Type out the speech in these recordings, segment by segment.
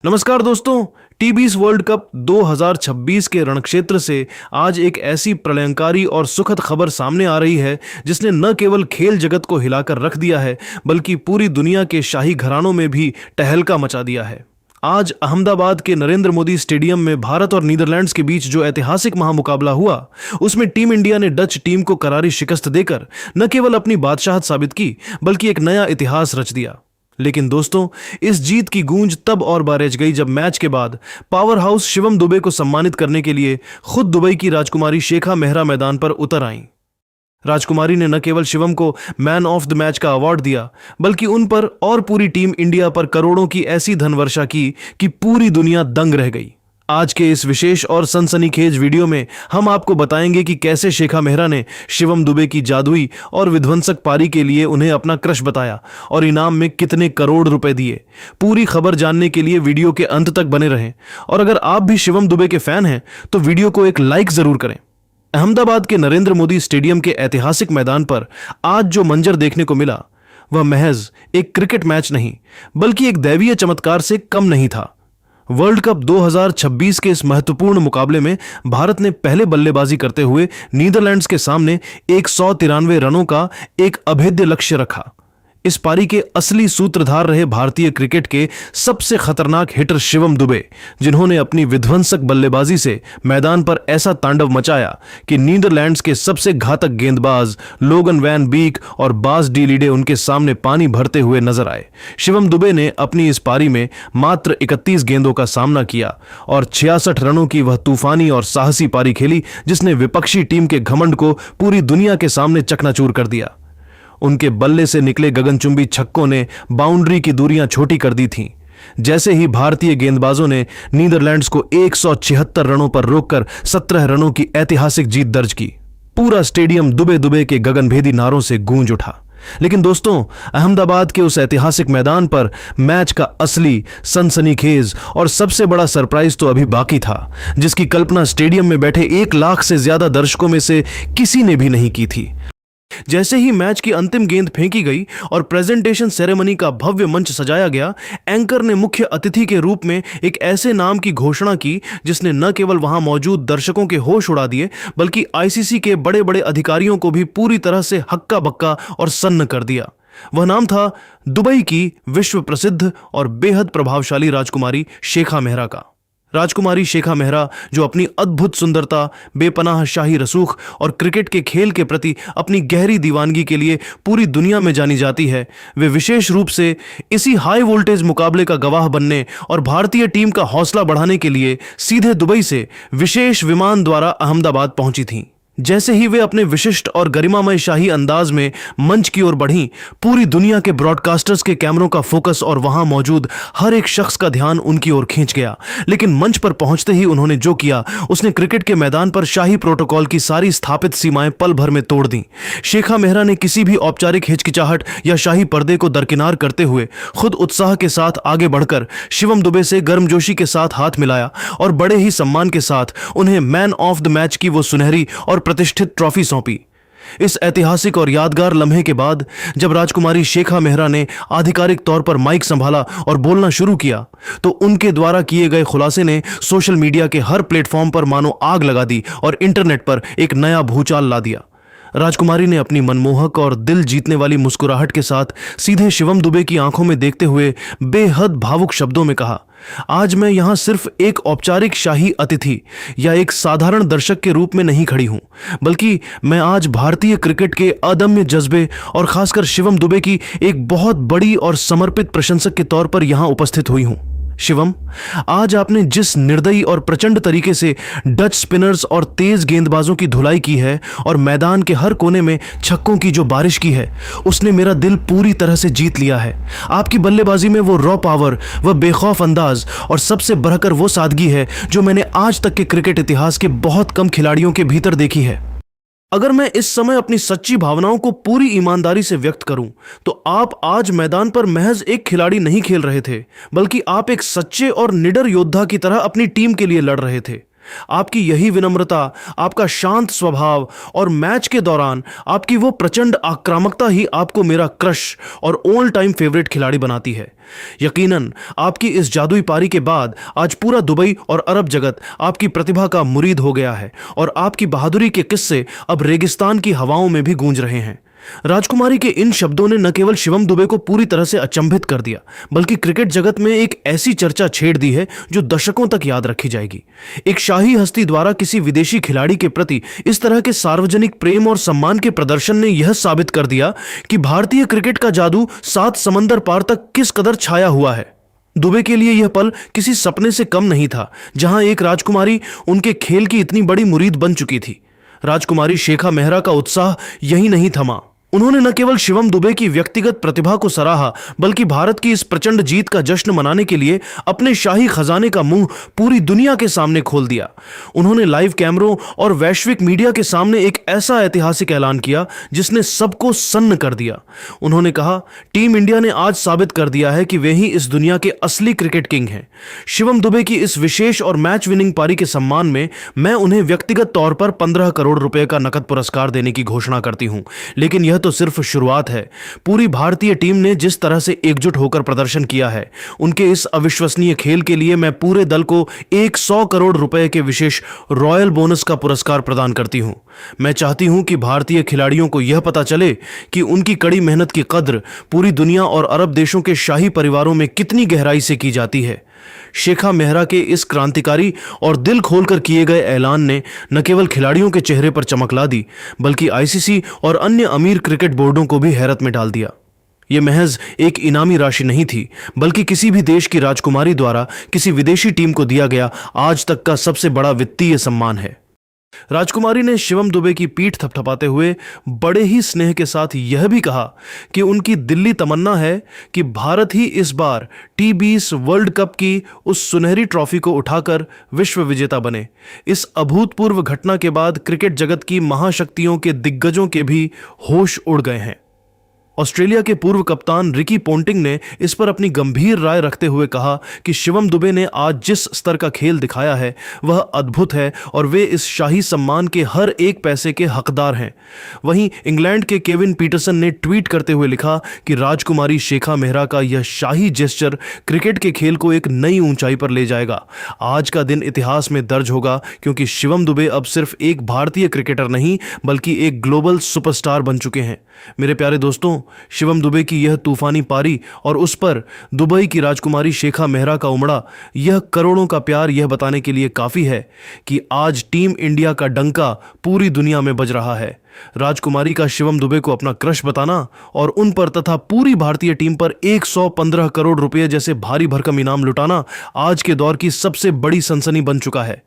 नमस्कार दोस्तों। टीबीस world cup 2026 के रणक्षेत्र से आज एक ऐसी प्रलयंकारी और सुखद खबर सामने आ रही है जिसने न केवल खेल जगत को हिलाकर रख दिया है बल्कि पूरी दुनिया के शाही घरानों में भी तहलका मचा दिया है। आज अहमदाबाद के नरेंद्र मोदी स्टेडियम में भारत और नीदरलैंड्स के बीच जो ऐतिहासिक महामुकाबला हुआ, उसमें टीम इंडिया ने डच टीम को करारी शिकस्त देकर न केवल अपनी बादशाहत साबित की बल्कि एक नया इतिहास रच दिया। लेकिन दोस्तों, इस जीत की गूंज तब और बारिश गई जब मैच के बाद पावर हाउस शिवम दुबे को सम्मानित करने के लिए खुद दुबई की राजकुमारी शेखा मेहरा मैदान पर उतर आईं। राजकुमारी ने न केवल शिवम को मैन ऑफ द मैच का अवार्ड दिया बल्कि उन पर और पूरी टीम इंडिया पर करोड़ों की ऐसी धनवर्षा की कि पूरी दुनिया दंग रह गई। आज के इस विशेष और सनसनीखेज वीडियो में हम आपको बताएंगे कि कैसे शेखा मेहरा ने शिवम दुबे की जादुई और विध्वंसक पारी के लिए उन्हें अपना क्रश बताया और इनाम में कितने करोड़ रुपए दिए। पूरी खबर जानने के लिए वीडियो के अंत तक बने रहें और अगर आप भी शिवम दुबे के फैन हैं तो वीडियो को एक लाइक जरूर करें। अहमदाबाद के नरेंद्र मोदी स्टेडियम के ऐतिहासिक मैदान पर आज जो मंजर देखने को मिला वह महज एक क्रिकेट मैच नहीं बल्कि एक दैवीय चमत्कार से कम नहीं था। वर्ल्ड कप 2026 के इस महत्वपूर्ण मुकाबले में भारत ने पहले बल्लेबाजी करते हुए नीदरलैंड्स के सामने 193 रनों का एक अभेद्य लक्ष्य रखा। इस पारी के असली सूत्रधार रहे भारतीय क्रिकेट के सबसे खतरनाक हिटर शिवम दुबे, जिन्होंने अपनी विध्वंसक बल्लेबाजी से मैदान पर ऐसा तांडव मचाया कि नीदरलैंड्स के सबसे घातक गेंदबाज लोगन वैन बीक और बास डी लीडे उनके सामने पानी भरते हुए नजर आए। शिवम दुबे ने अपनी इस पारी में मात्र 31 गेंदों का सामना किया और 66 रनों की वह तूफानी और साहसी पारी खेली जिसने विपक्षी टीम के घमंड को पूरी दुनिया के सामने चकनाचूर कर दिया। उनके बल्ले से निकले गगनचुंबी छक्कों ने बाउंड्री की दूरियां छोटी कर दी थीं। जैसे ही भारतीय गेंदबाजों ने नीदरलैंड्स को 176 रनों पर रोककर 17 रनों की ऐतिहासिक जीत दर्ज की, पूरा स्टेडियम दुबे दुबे के गगनभेदी नारों से गूंज उठा। लेकिन दोस्तों, अहमदाबाद के उस ऐतिहासिक मैदान पर मैच का असली सनसनीखेज और सबसे बड़ा सरप्राइज तो अभी बाकी था, जिसकी कल्पना स्टेडियम में बैठे 1 लाख से ज्यादा दर्शकों में से किसी ने भी नहीं की थी। जैसे ही मैच की अंतिम गेंद फेंकी गई और प्रेजेंटेशन सेरेमनी का भव्य मंच सजाया गया, एंकर ने मुख्य अतिथि के रूप में एक ऐसे नाम की घोषणा की जिसने न केवल वहां मौजूद दर्शकों के होश उड़ा दिए बल्कि आईसीसी के बड़े बड़े अधिकारियों को भी पूरी तरह से हक्का बक्का और सन्न कर दिया। वह नाम था दुबई की विश्व प्रसिद्ध और बेहद प्रभावशाली राजकुमारी शेखा मेहरा का। राजकुमारी शेखा मेहरा, जो अपनी अद्भुत सुंदरता, बेपनाह शाही रसूख और क्रिकेट के खेल के प्रति अपनी गहरी दीवानगी के लिए पूरी दुनिया में जानी जाती है, वे विशेष रूप से इसी हाई वोल्टेज मुकाबले का गवाह बनने और भारतीय टीम का हौसला बढ़ाने के लिए सीधे दुबई से विशेष विमान द्वारा अहमदाबाद पहुंची थीं। जैसे ही वे अपने विशिष्ट और गरिमामय शाही अंदाज में मंच की ओर बढ़ीं, पूरी दुनिया के ब्रॉडकास्टर्स के कैमरों का फोकस और वहां मौजूद हर एक शख्स का ध्यान उनकी ओर खींच गया। लेकिन मंच पर पहुंचते ही उन्होंने जो किया, उसने क्रिकेट के मैदान पर शाही प्रोटोकॉल की सारी स्थापित सीमाएं पल भर में तोड़ दी। शेखा मेहरा ने किसी भी औपचारिक हिचकिचाहट या शाही पर्दे को दरकिनार करते हुए खुद उत्साह के साथ आगे बढ़कर शिवम दुबे से गर्मजोशी के साथ हाथ मिलाया और बड़े ही सम्मान के साथ उन्हें मैन ऑफ द मैच की वो सुनहरी और प्रतिष्ठित ट्रॉफी सौंपी। इस ऐतिहासिक और यादगार लम्हे के बाद जब राजकुमारी शेखा मेहरा ने आधिकारिक तौर पर माइक संभाला और बोलना शुरू किया, तो उनके द्वारा किए गए खुलासे ने सोशल मीडिया के हर प्लेटफॉर्म पर मानो आग लगा दी और इंटरनेट पर एक नया भूचाल ला दिया। राजकुमारी ने अपनी मनमोहक और दिल जीतने वाली मुस्कुराहट के साथ सीधे शिवम दुबे की आंखों में देखते हुए बेहद भावुक शब्दों में कहा, आज मैं यहां सिर्फ एक औपचारिक शाही अतिथि या एक साधारण दर्शक के रूप में नहीं खड़ी हूं, बल्कि मैं आज भारतीय क्रिकेट के अदम्य जज्बे और खासकर शिवम दुबे की एक बहुत बड़ी और समर्पित प्रशंसक के तौर पर यहां उपस्थित हुई हूं। शिवम, आज आपने जिस निर्दयी और प्रचंड तरीके से डच स्पिनर्स और तेज गेंदबाजों की धुलाई की है और मैदान के हर कोने में छक्कों की जो बारिश की है, उसने मेरा दिल पूरी तरह से जीत लिया है। आपकी बल्लेबाजी में वो रॉ पावर, वह बेखौफ अंदाज और सबसे बढ़कर वो सादगी है जो मैंने आज तक के क्रिकेट इतिहास के बहुत कम खिलाड़ियों के भीतर देखी है। अगर मैं इस समय अपनी सच्ची भावनाओं को पूरी ईमानदारी से व्यक्त करूं, तो आप आज मैदान पर महज एक खिलाड़ी नहीं खेल रहे थे, बल्कि आप एक सच्चे और निडर योद्धा की तरह अपनी टीम के लिए लड़ रहे थे। आपकी यही विनम्रता, आपका शांत स्वभाव और मैच के दौरान आपकी वो प्रचंड आक्रामकता ही आपको मेरा क्रश और ऑल टाइम फेवरेट खिलाड़ी बनाती है। यकीनन आपकी इस जादुई पारी के बाद आज पूरा दुबई और अरब जगत आपकी प्रतिभा का मुरीद हो गया है और आपकी बहादुरी के किस्से अब रेगिस्तान की हवाओं में भी गूंज रहे हैं। राजकुमारी के इन शब्दों ने न केवल शिवम दुबे को पूरी तरह से अचंभित कर दिया, बल्कि क्रिकेट जगत में एक ऐसी चर्चा छेड़ दी है जो दशकों तक याद रखी जाएगी। एक शाही हस्ती द्वारा किसी विदेशी खिलाड़ी के प्रति इस तरह के सार्वजनिक प्रेम और सम्मान के प्रदर्शन ने यह साबित कर दिया कि भारतीय क्रिकेट का जादू 7 समंदर पार तक किस कदर छाया हुआ है। दुबे के लिए यह पल किसी सपने से कम नहीं था, जहां एक राजकुमारी उनके खेल की इतनी बड़ी मुरीद बन चुकी थी। राजकुमारी शेखा मेहरा का उत्साह यही नहीं थमा। उन्होंने न केवल शिवम दुबे की व्यक्तिगत प्रतिभा को सराहा, बल्कि भारत की इस प्रचंड जीत का जश्न मनाने के लिए अपने शाही खजाने का मुंह पूरी दुनिया के सामने खोल दिया। उन्होंने लाइव कैमरों और वैश्विक मीडिया के सामने एक ऐसा ऐतिहासिक ऐलान किया जिसने सबको सन्न कर दिया। उन्होंने कहा, टीम इंडिया ने आज साबित कर दिया है कि वे ही इस दुनिया के असली क्रिकेट किंग हैं। शिवम दुबे की इस विशेष और मैच विनिंग पारी के सम्मान में मैं उन्हें व्यक्तिगत तौर पर 15 करोड़ रुपए का नकद पुरस्कार देने की घोषणा करती हूं। लेकिन यह तो सिर्फ शुरुआत है। पूरी भारतीय टीम ने जिस तरह से एकजुट होकर प्रदर्शन किया है, उनके इस अविश्वसनीय खेल के लिए मैं पूरे दल को 100 करोड़ रुपए के विशेष रॉयल बोनस का पुरस्कार प्रदान करती हूं। मैं चाहती हूं कि भारतीय खिलाड़ियों को यह पता चले कि उनकी कड़ी मेहनत की कद्र पूरी दुनिया और अरब देशों के शाही परिवारों में कितनी गहराई से की जाती है। शेखा मेहरा के इस क्रांतिकारी और दिल खोलकर किए गए ऐलान ने न केवल खिलाड़ियों के चेहरे पर चमक ला दी, बल्कि आईसीसी और अन्य अमीर क्रिकेट बोर्डों को भी हैरत में डाल दिया। यह महज एक इनामी राशि नहीं थी, बल्कि किसी भी देश की राजकुमारी द्वारा किसी विदेशी टीम को दिया गया आज तक का सबसे बड़ा वित्तीय सम्मान है। राजकुमारी ने शिवम दुबे की पीठ थपथपाते हुए बड़े ही स्नेह के साथ यह भी कहा कि उनकी दिल्ली तमन्ना है कि भारत ही इस बार T20 वर्ल्ड कप की उस सुनहरी ट्रॉफी को उठाकर विश्व विजेता बने। इस अभूतपूर्व घटना के बाद क्रिकेट जगत की महाशक्तियों के दिग्गजों के भी होश उड़ गए हैं। ऑस्ट्रेलिया के पूर्व कप्तान रिकी पोंटिंग ने इस पर अपनी गंभीर राय रखते हुए कहा कि शिवम दुबे ने आज जिस स्तर का खेल दिखाया है वह अद्भुत है और वे इस शाही सम्मान के हर एक पैसे के हकदार हैं। वहीं इंग्लैंड के केविन पीटरसन ने ट्वीट करते हुए लिखा कि राजकुमारी शेखा मेहरा का यह शाही जेस्चर क्रिकेट के खेल को एक नई ऊंचाई पर ले जाएगा। आज का दिन इतिहास में दर्ज होगा, क्योंकि शिवम दुबे अब सिर्फ एक भारतीय क्रिकेटर नहीं बल्कि एक ग्लोबल सुपरस्टार बन चुके हैं। मेरे प्यारे दोस्तों, शिवम दुबे की यह तूफानी पारी और उस पर दुबई की राजकुमारी शेखा मेहरा का उमड़ा, यह करोड़ों का प्यार यह बताने के लिए काफी है कि आज टीम इंडिया का डंका पूरी दुनिया में बज रहा है। राजकुमारी का शिवम दुबे को अपना क्रश बताना और उन पर तथा पूरी भारतीय टीम पर 115 करोड़ रुपए जैसे भारी भरकम इनाम लुटाना आज के दौर की सबसे बड़ी सनसनी बन चुका है।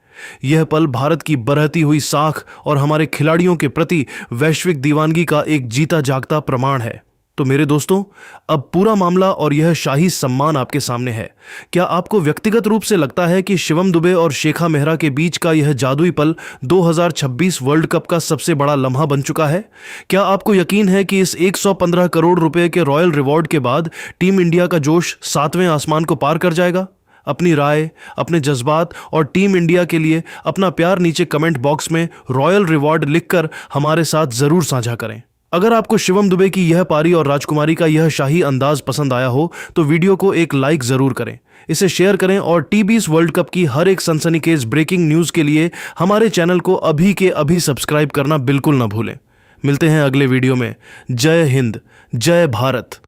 यह पल भारत की बढ़ती हुई साख और हमारे खिलाड़ियों के प्रति वैश्विक दीवानगी का एक जीता जागता प्रमाण है। तो मेरे दोस्तों, अब पूरा मामला और यह शाही सम्मान आपके सामने है। क्या आपको व्यक्तिगत रूप से लगता है कि शिवम दुबे और शेखा मेहरा के बीच का यह जादुई पल 2026 वर्ल्ड कप का सबसे बड़ा लम्हा बन चुका है? क्या आपको यकीन है कि इस 115 करोड़ रुपए के रॉयल रिवॉर्ड के बाद टीम इंडिया का जोश 7वें आसमान को पार कर जाएगा? अपनी राय, अपने जज्बात और टीम इंडिया के लिए अपना प्यार नीचे कमेंट बॉक्स में रॉयल रिवॉर्ड लिखकर हमारे साथ जरूर साझा करें। अगर आपको शिवम दुबे की यह पारी और राजकुमारी का यह शाही अंदाज पसंद आया हो तो वीडियो को एक लाइक जरूर करें, इसे शेयर करें और T20 वर्ल्ड कप की हर एक सनसनीखेज ब्रेकिंग न्यूज के लिए हमारे चैनल को अभी के अभी सब्सक्राइब करना बिल्कुल न भूलें। मिलते हैं अगले वीडियो में। जय हिंद, जय भारत।